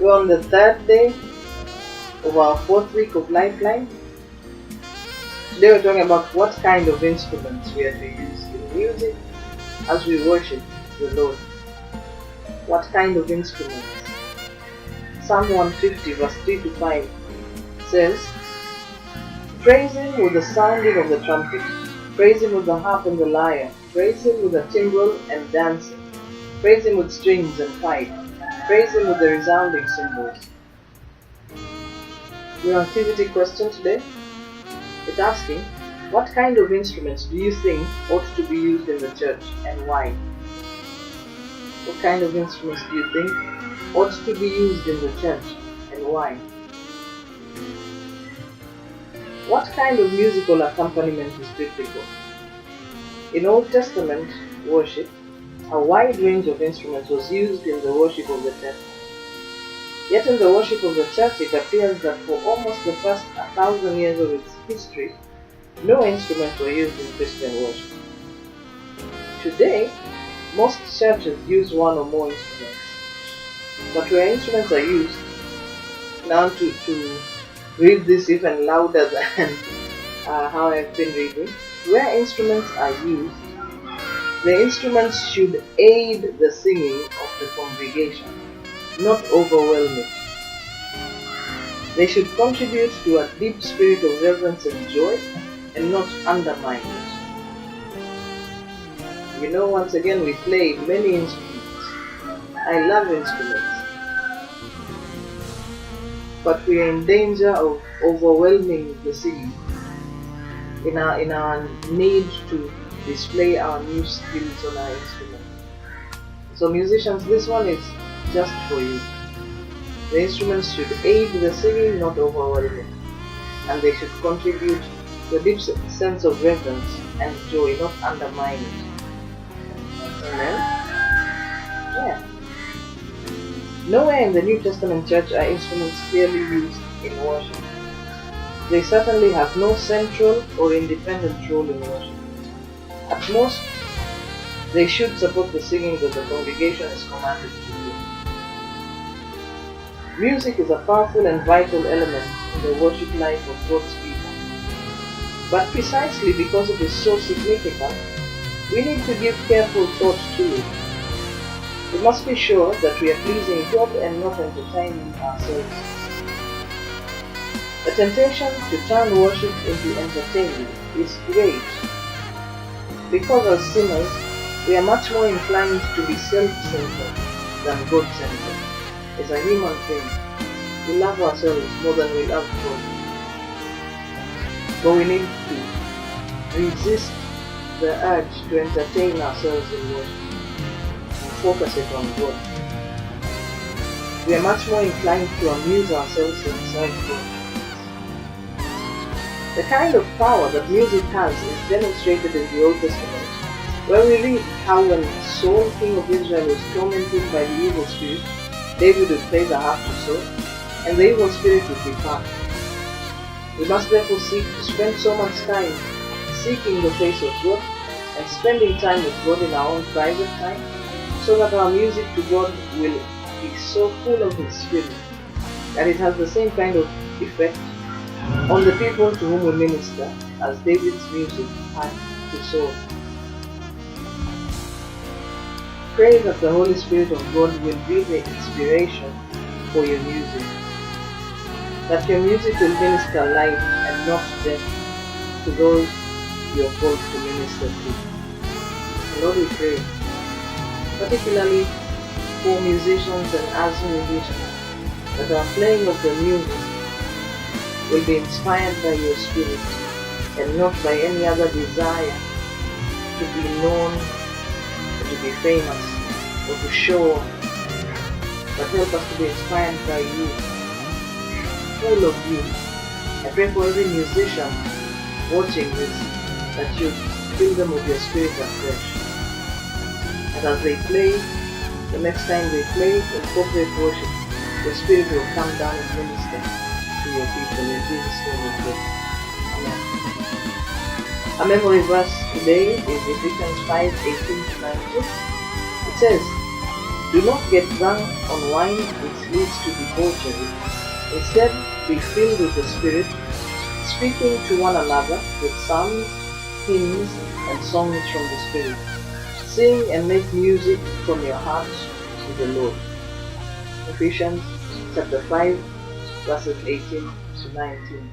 We're on the third day of our fourth week of Lifeline. Today we're talking about what kind of instruments we are to use in music as we worship the Lord. What kind of instruments? Psalm 150 verse 3 to 5 says, "Praise him with the sounding of the trumpet, praise him with the harp and the lyre, praise him with the timbrel and dancing, praise him with strings and pipe, praise him with the resounding cymbals." Your activity question today is asking, what kind of instruments do you think ought to be used in the church and why? What kind of instruments do you think ought to be used in the church and why? What kind of musical accompaniment is biblical? In Old Testament worship, a wide range of instruments was used in the worship of the temple. Yet in the worship of the church, it appears that for almost the first 1,000 years of its history, no instruments were used in Christian worship. Today, most churches use one or more instruments. But where instruments are used, now to read this even louder than how I've been reading, where instruments are used, the instruments should aid the singing of the congregation, not overwhelm it. They should contribute to a deep spirit of reverence and joy and not undermine it. You know, once again, we play many instruments. I love instruments. But we are in danger of overwhelming the singing in our need to display our new skills on our instruments. So musicians, this one is just for you. The instruments should aid the singing, not overwhelm it. And they should contribute to a deep sense of reverence and joy, not undermine it. Amen? Yeah. Nowhere in the New Testament church are instruments clearly used in worship. They certainly have no central or independent role in worship. At most, they should support the singing that the congregation is commanded to do. Music is a powerful and vital element in the worship life of God's people. But precisely because it is so significant, we need to give careful thought to it. We must be sure that we are pleasing God and not entertaining ourselves. The temptation to turn worship into entertainment is great, because as sinners, we are much more inclined to be self-centered than God-centered. It's a human thing. We love ourselves more than we love God. But we need to resist the urge to entertain ourselves in worship and focus it on God. We are much more inclined to amuse ourselves than serve God. The kind of power that music has is demonstrated in the Old Testament, where we read how when Saul, king of Israel, was tormented by the evil spirit, David would play the harp to Saul, and the evil spirit would depart. We must therefore seek to spend so much time seeking the face of God and spending time with God in our own private time, so that our music to God will be so full of His Spirit that it has the same kind of effect on the people to whom we minister as David's music had to Saul. Pray that the Holy Spirit of God will be the inspiration for your music, that your music will minister life and not death to those you are called to minister to. And Lord, we pray, particularly for musicians and as musicians, that our playing of the music will be inspired by your Spirit and not by any other desire to be known or to be famous or to show off, but help us to be inspired by you, full of you. I pray for every musician watching this, that you fill them with your Spirit afresh. And as they play, the next time they play in corporate worship, your Spirit will come down and minister to your people. In Jesus' name we pray. Amen. Our memory verse today is Ephesians 5:18-19. It says, Do not get drunk on wine which leads to debauchery. Instead, be filled with the Spirit, speaking to one another with psalms, hymns, and songs from the Spirit. Sing and make music from your hearts to the Lord. Ephesians chapter 5, verses 18 to 19.